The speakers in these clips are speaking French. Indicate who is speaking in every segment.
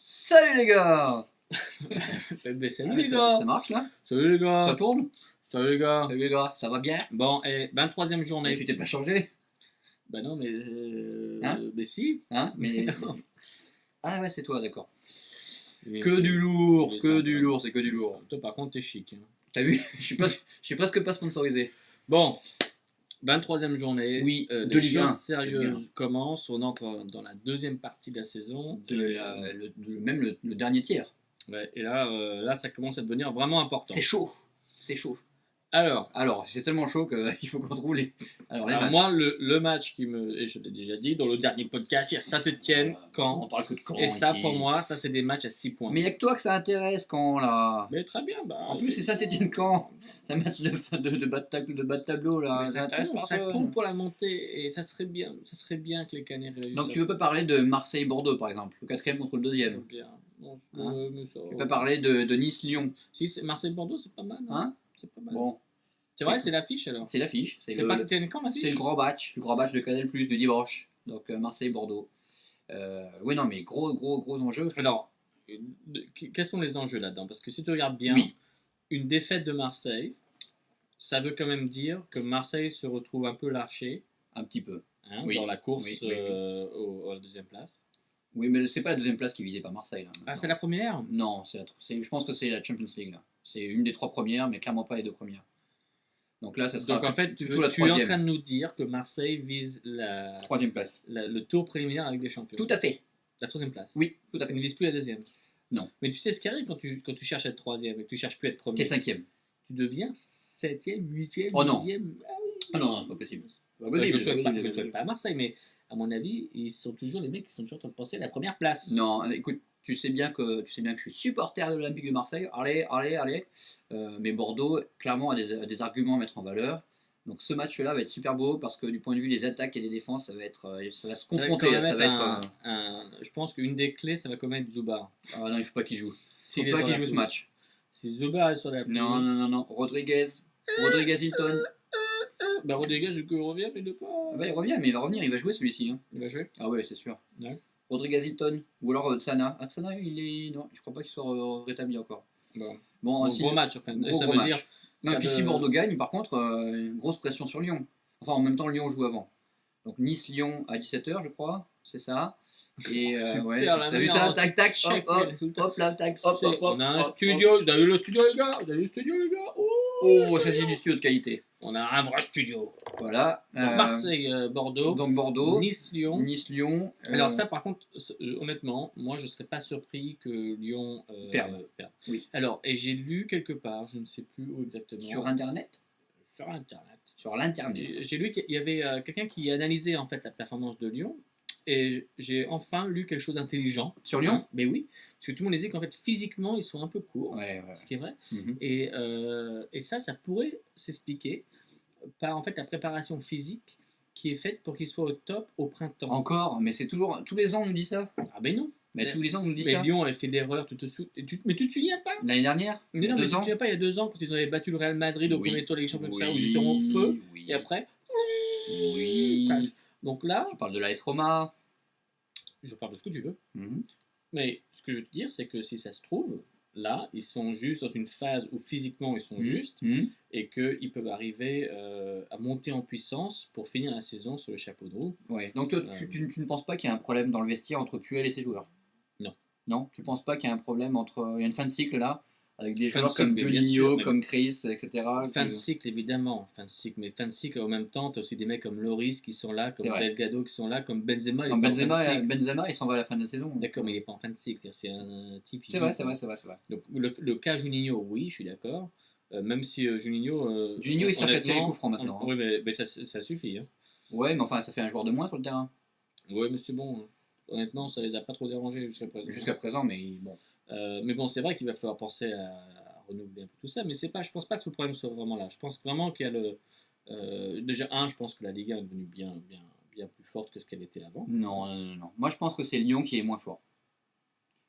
Speaker 1: Salut les gars.
Speaker 2: Salut les gars.
Speaker 1: Ça marche là?
Speaker 2: Salut les gars.
Speaker 1: Ça tourne?
Speaker 2: Salut les gars.
Speaker 1: Salut les gars, ça va bien?
Speaker 2: Bon, et 23e journée.
Speaker 1: Et tu t'es pas changé?
Speaker 2: Bah non, mais...
Speaker 1: Hein?
Speaker 2: Mais si.
Speaker 1: Hein? Mais... Ah ouais, c'est toi, d'accord.
Speaker 2: Mais-
Speaker 1: Que du lourd,
Speaker 2: mais
Speaker 1: que
Speaker 2: ça,
Speaker 1: du
Speaker 2: toi,
Speaker 1: lourd, c'est que du lourd.
Speaker 2: Toi, par contre, t'es chic. Hein.
Speaker 1: T'as vu? Je suis presque pas sponsorisé.
Speaker 2: Bon, 23e journée.
Speaker 1: Oui,
Speaker 2: les
Speaker 1: de Ligue 1.
Speaker 2: choses sérieuses commencent. On entre dans la deuxième partie de la saison.
Speaker 1: Même le dernier tiers.
Speaker 2: Ouais, et là, ça commence à devenir vraiment important.
Speaker 1: C'est chaud. C'est chaud.
Speaker 2: Alors,
Speaker 1: C'est tellement chaud qu'il faut qu'on trouve les. Alors, les matchs.
Speaker 2: moi, le match qui me... Et je l'ai déjà dit, dans le dernier podcast, il y a Saint-Etienne, Caen.
Speaker 1: On parle que de Caen.
Speaker 2: Et ça,
Speaker 1: ici.
Speaker 2: pour moi, ça, c'est des matchs à 6 points.
Speaker 1: Mais il n'y a que toi que ça intéresse quand là.
Speaker 2: Mais très bien. Bah,
Speaker 1: En plus, c'est Saint-Étienne-Camp. C'est un match de bas de tableau là.
Speaker 2: mais
Speaker 1: Ça intéresse
Speaker 2: ça
Speaker 1: personne.
Speaker 2: compte pour la montée et ça serait bien que les Canets réussissent.
Speaker 1: Donc, tu veux pas parler de Marseille-Bordeaux par exemple, le quatrième contre le deuxième.
Speaker 2: Bien. Bon,
Speaker 1: Hein
Speaker 2: mais ça...
Speaker 1: Tu veux pas parler de Nice-Lyon.
Speaker 2: Si, c'est Marseille-Bordeaux, c'est pas mal.
Speaker 1: Hein?
Speaker 2: C'est pas mal.
Speaker 1: Bon,
Speaker 2: C'est vrai, c'est l'affiche alors.
Speaker 1: c'est l'affiche.
Speaker 2: C'est pas Saint-Etienne-Camp l'affiche.
Speaker 1: C'est le grand match de Canal Plus de dimanche. Donc, Marseille-Bordeaux. Oui, non, mais gros enjeux.
Speaker 2: Alors, quels sont les enjeux là-dedans? Parce que si tu regardes bien,
Speaker 1: Oui.
Speaker 2: une défaite de Marseille, ça veut quand même dire que Marseille se retrouve un peu lâché
Speaker 1: Un petit peu.
Speaker 2: dans la course
Speaker 1: Oui, oui.
Speaker 2: à la deuxième place.
Speaker 1: Oui, mais c'est pas la deuxième place qui est visée par Marseille. Là,
Speaker 2: Ah, c'est la première?
Speaker 1: Non, je pense que c'est la Champions League. Là. C'est une des 3 premières, mais clairement pas les 2 premières. Donc là, ça sera
Speaker 2: Donc en fait, tu
Speaker 1: plutôt la
Speaker 2: es en
Speaker 1: 3e.
Speaker 2: train de nous dire que Marseille vise la
Speaker 1: 3e place.
Speaker 2: le tour préliminaire avec des champions.
Speaker 1: Tout à fait.
Speaker 2: La troisième place.
Speaker 1: Oui, tout à
Speaker 2: Il
Speaker 1: fait.
Speaker 2: ne vise plus la deuxième.
Speaker 1: Non.
Speaker 2: Mais tu sais ce qui arrive quand tu cherches à être troisième et que tu cherches plus à être premier.
Speaker 1: T'es 5e.
Speaker 2: Tu deviens septième, huitième,
Speaker 1: Oh non.
Speaker 2: dixième.
Speaker 1: Ah non, c'est pas possible. C'est pas
Speaker 2: Je
Speaker 1: possible.
Speaker 2: ne souhaite pas à Marseille, mais à mon avis, ils sont toujours les mecs qui sont toujours en train de penser à la première place.
Speaker 1: Non, écoute, tu sais bien que je suis supporter de l'Olympique de Marseille. Allez. Mais Bordeaux, clairement, a des arguments à mettre en valeur. Donc ce match-là va être super beau parce que du point de vue des attaques et des défenses, ça va se confronter.
Speaker 2: Je pense qu'une des clés, ça va quand même être Zubar.
Speaker 1: Ah non, il faut pas qu'il joue.
Speaker 2: S'il
Speaker 1: Il
Speaker 2: est
Speaker 1: faut pas
Speaker 2: sur
Speaker 1: qu'il
Speaker 2: la
Speaker 1: joue ce
Speaker 2: pelouse.
Speaker 1: match.
Speaker 2: Si Zubar est sur la pelouse.
Speaker 1: Non. Rodriguez Hilton.
Speaker 2: Bah Rodriguez, du coup, il revient, mais de pas.
Speaker 1: Ah bah, il revient, mais il va revenir, il va jouer celui-ci. Hein.
Speaker 2: Il va jouer.
Speaker 1: Ah ouais, c'est sûr.
Speaker 2: Ouais.
Speaker 1: Rodriguez Hilton. Ou alors Tsana. Ah, Tsana, non, je crois pas qu'il soit rétabli encore.
Speaker 2: Bon.
Speaker 1: Bon,
Speaker 2: Gros match, enfin.
Speaker 1: gros
Speaker 2: Ça veut
Speaker 1: match.
Speaker 2: dire.
Speaker 1: Non,
Speaker 2: ça
Speaker 1: et puis
Speaker 2: veut-
Speaker 1: si Bordeaux gagne, par contre, grosse pression sur Lyon. Enfin, en même temps, Lyon joue avant. Donc Nice-Lyon à 17h, je crois, c'est ça. Et
Speaker 2: Super,
Speaker 1: ouais,
Speaker 2: la
Speaker 1: t'as vu
Speaker 2: meilleure
Speaker 1: ça? Tac, tac,
Speaker 2: check
Speaker 1: hop,
Speaker 2: les
Speaker 1: hop,
Speaker 2: résultats.
Speaker 1: hop, là, tac, hop, hop, hop.
Speaker 2: On a un
Speaker 1: hop,
Speaker 2: studio, vous avez vu le studio les gars?
Speaker 1: Oh, ça c'est du studio de qualité.
Speaker 2: On a un vrai studio.
Speaker 1: Voilà.
Speaker 2: Donc, Marseille, Bordeaux,
Speaker 1: Donc Bordeaux,
Speaker 2: Nice, Lyon.
Speaker 1: Nice-Lyon.
Speaker 2: Alors ça par contre, honnêtement, moi je serais pas surpris que Lyon
Speaker 1: Perde. Oui.
Speaker 2: Alors, et j'ai lu quelque part, je ne sais plus où exactement.
Speaker 1: Sur Internet.
Speaker 2: Sur Internet.
Speaker 1: Sur l'internet.
Speaker 2: J'ai lu qu'il y avait quelqu'un qui analysait en fait la performance de Lyon. Et j'ai enfin lu quelque chose d'intelligent.
Speaker 1: Sur Lyon.
Speaker 2: Mais oui, parce que tout le monde disait qu'en fait physiquement ils sont un peu courts,
Speaker 1: Ouais.
Speaker 2: ce qui est vrai.
Speaker 1: Mhm.
Speaker 2: Et ça pourrait s'expliquer par en fait la préparation physique qui est faite pour qu'ils soient au top au printemps.
Speaker 1: Encore, mais c'est toujours. Tous les ans on nous dit ça.
Speaker 2: Ah ben non.
Speaker 1: Mais tous les ans on nous dit
Speaker 2: Mais
Speaker 1: ça.
Speaker 2: Lyon avait fait l'erreur, mais tu te souviens pas?
Speaker 1: L'année dernière.
Speaker 2: Mais non,
Speaker 1: il y a
Speaker 2: mais
Speaker 1: 2
Speaker 2: tu te
Speaker 1: ans.
Speaker 2: souviens pas, il y a 2 ans, quand ils avaient battu le Real Madrid au
Speaker 1: Oui.
Speaker 2: premier tour de Ligue des Champions, où ils étaient en feu,
Speaker 1: Oui.
Speaker 2: et après,
Speaker 1: Oui.
Speaker 2: donc là,
Speaker 1: Tu parles de l'AS Roma.
Speaker 2: je parle de ce que tu veux,
Speaker 1: Mhm.
Speaker 2: mais ce que je veux te dire, c'est que si ça se trouve, là, ils sont juste dans une phase où physiquement ils sont justes,
Speaker 1: Mhm.
Speaker 2: et qu'ils peuvent arriver à monter en puissance pour finir la saison sur le chapeau de roue.
Speaker 1: Ouais. Donc toi, tu ne penses pas qu'il y a un problème dans le vestiaire entre Puel et ses joueurs?
Speaker 2: Non.
Speaker 1: Non. Tu ne penses pas qu'il y a un problème entre. Il y a une fin de cycle là, avec des
Speaker 2: Fin de
Speaker 1: joueurs
Speaker 2: cycle,
Speaker 1: comme
Speaker 2: mais bien
Speaker 1: Juninho,
Speaker 2: sûr, mais-
Speaker 1: comme Chris, etc.
Speaker 2: Fin de cycle, évidemment, fin de cycle, mais fin de cycle, en même temps, tu as aussi des mecs comme Loris qui sont là, comme
Speaker 1: C'est vrai.
Speaker 2: Delgado qui sont là, comme Benzema. il
Speaker 1: Non,
Speaker 2: est pas en fin de
Speaker 1: Benzema,
Speaker 2: cycle.
Speaker 1: Benzema, il s'en va à la fin de la saison.
Speaker 2: D'accord, mais il n'est pas en fin de cycle, c'est un type.
Speaker 1: C'est vrai.
Speaker 2: Donc, le cas Juninho, oui, je suis d'accord. Même si Juninho.
Speaker 1: Juninho, il sert qu'à tirer les
Speaker 2: honnêtement,
Speaker 1: coups francs maintenant.
Speaker 2: Oui, mais ça suffit. Hein.
Speaker 1: Ouais, mais enfin, ça fait un joueur de moins sur le terrain.
Speaker 2: Oui, mais c'est bon. Hein. Honnêtement, ça les a pas trop dérangés jusqu'à présent.
Speaker 1: Jusqu'à présent, mais bon.
Speaker 2: Mais bon, c'est vrai qu'il va falloir penser à renouveler un peu tout ça, mais je pense pas que le problème soit vraiment là. Je pense vraiment qu'il y a déjà, je pense que la Ligue 1 est devenue bien plus forte que ce qu'elle était avant.
Speaker 1: Non. Moi, je pense que c'est Lyon qui est moins fort.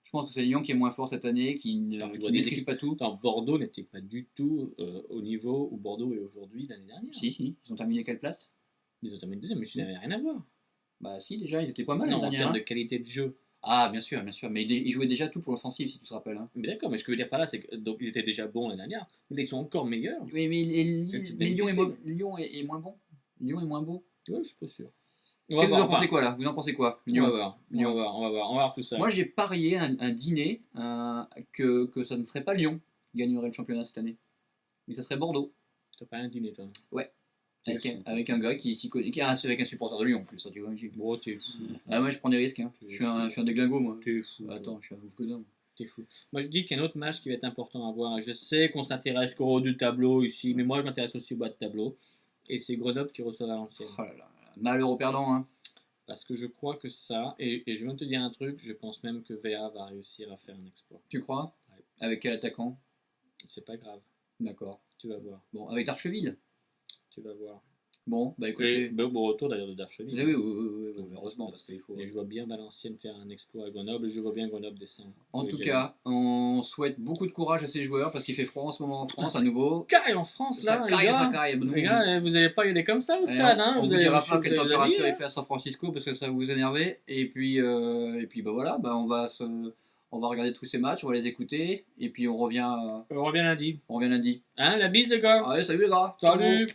Speaker 1: Je pense que c'est Lyon qui est moins fort cette année, qui
Speaker 2: Alors, tu
Speaker 1: ne
Speaker 2: vois des
Speaker 1: maîtrise
Speaker 2: équipes-
Speaker 1: pas tout.
Speaker 2: Alors, Bordeaux n'était pas du tout au niveau où Bordeaux est aujourd'hui l'année dernière.
Speaker 1: Si, ils ont terminé quelle place?
Speaker 2: Ils ont terminé deuxième, mais ça n'avait rien à voir.
Speaker 1: Bah si, déjà, ils étaient pas mal
Speaker 2: Non,
Speaker 1: l'année
Speaker 2: en
Speaker 1: dernière.
Speaker 2: termes
Speaker 1: Hein.
Speaker 2: de qualité de jeu.
Speaker 1: Ah, bien sûr, bien sûr. Mais il jouait déjà tout pour l'offensive, si tu te rappelles. Hein.
Speaker 2: Mais d'accord, mais ce que je veux dire par là, c'est que donc, ils étaient déjà bons l'année dernière, mais là, ils sont encore meilleurs.
Speaker 1: Oui, mais,
Speaker 2: C'est
Speaker 1: mais Lyon,
Speaker 2: difficile.
Speaker 1: Lyon est moins bon. Lyon est moins beau.
Speaker 2: Ouais, je suis pas sûr. On va
Speaker 1: Qu'est-ce que vous en
Speaker 2: voir,
Speaker 1: pensez quoi là? Vous en pensez quoi?
Speaker 2: on va
Speaker 1: Lyon.
Speaker 2: voir, on va
Speaker 1: Lyon.
Speaker 2: voir, on va voir, on va voir tout ça.
Speaker 1: Moi, j'ai parié un dîner que ça ne serait pas Lyon qui gagnerait le championnat cette année. Mais ça serait Bordeaux.
Speaker 2: T'as pas un dîner, toi.
Speaker 1: Ouais.
Speaker 2: T'es fou.
Speaker 1: Avec un gars qui s'y connaît, c'est avec un supporter de Lyon en plus. Ça, tu vois,
Speaker 2: Bon, t'es fou.
Speaker 1: ah, moi, je prends des risques. Hein. Je suis un déglingo, moi.
Speaker 2: T'es fou.
Speaker 1: Attends, je suis un ouf que d'homme.
Speaker 2: T'es fou. Moi, je dis qu'il y a un autre match qui va être important à voir. Je sais qu'on s'intéresse qu'au haut du tableau ici, mais moi, je m'intéresse aussi au bas de tableau. Et c'est Grenoble qui reçoit Valenciennes.
Speaker 1: Oh là là. Malheur aux perdants. Hein.
Speaker 2: Parce que je crois que ça, et je viens de te dire un truc, je pense même que VA va réussir à faire un exploit.
Speaker 1: Tu crois?
Speaker 2: Ouais.
Speaker 1: Avec quel attaquant?
Speaker 2: C'est pas grave,
Speaker 1: D'accord.
Speaker 2: tu vas voir.
Speaker 1: Bon, avec Darcheville.
Speaker 2: Tu vas voir.
Speaker 1: Bon, bah
Speaker 2: Et
Speaker 1: écoutez.
Speaker 2: bon retour d'ailleurs de Darcheville.
Speaker 1: Oui, oui, oui, oui, heureusement, parce qu'il faut.
Speaker 2: Et je vois bien Valenciennes faire un exploit à Grenoble, et je vois bien Grenoble descendre.
Speaker 1: En
Speaker 2: Oui,
Speaker 1: tout
Speaker 2: j'ai-
Speaker 1: cas, on souhaite beaucoup de courage à ces joueurs parce qu'il fait froid en ce moment en France à nouveau.
Speaker 2: Caille en France là, les gars.
Speaker 1: Ça caille.
Speaker 2: Les gars, vous n'allez pas y aller comme ça au
Speaker 1: Et
Speaker 2: stade, hein.
Speaker 1: on
Speaker 2: Vous
Speaker 1: vous
Speaker 2: allez
Speaker 1: dira
Speaker 2: vous
Speaker 1: pas quelle
Speaker 2: chauffer la vie,
Speaker 1: température il
Speaker 2: hein.
Speaker 1: fait à San Francisco parce que ça va vous énerver. Et puis bah voilà, bah on va regarder tous ces matchs, on va les écouter et puis on revient
Speaker 2: On revient lundi.
Speaker 1: lundi.
Speaker 2: Hein, la bise les gars.
Speaker 1: Allez, salut les gars. Ciao.
Speaker 2: Salut.